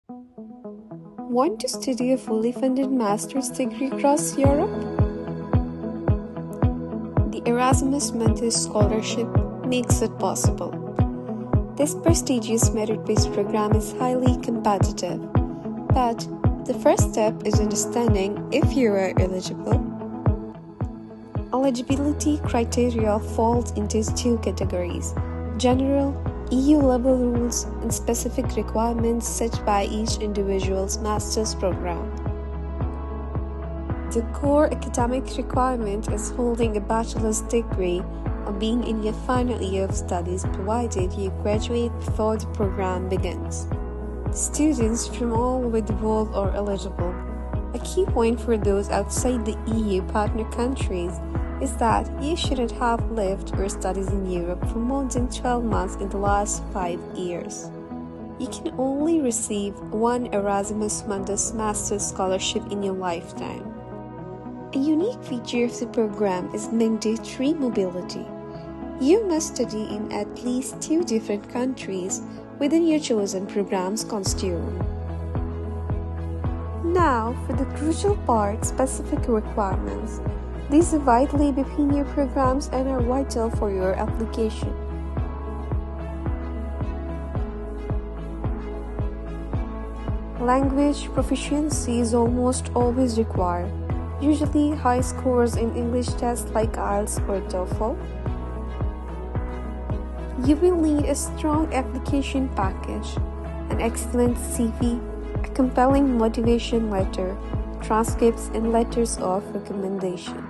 Want to study a fully funded master's degree across Europe? The Erasmus Mundus Scholarship makes it possible. This prestigious merit-based program is highly competitive, but the first step is understanding if you are eligible. Eligibility criteria falls into two categories: general, EU-level rules, and specific requirements set by each individual's master's program. The core academic requirement is holding a bachelor's degree or being in your final year of studies, provided you graduate before the program begins. Students from all over the world are eligible. A key point for those outside the EU partner countries is that you shouldn't have lived or studied in Europe for more than 12 months in the last 5 years. You can only receive one Erasmus Mundus Master's Scholarship in your lifetime. A unique feature of the program is mandatory mobility. You must study in at least 2 different countries within your chosen program's constituent. Now, for the crucial part, specific requirements. These vary between your programs and are vital for your application. Language proficiency is almost always required, usually high scores in English tests like IELTS or TOEFL. You will need a strong application package, an excellent CV, a compelling motivation letter, transcripts, and letters of recommendation.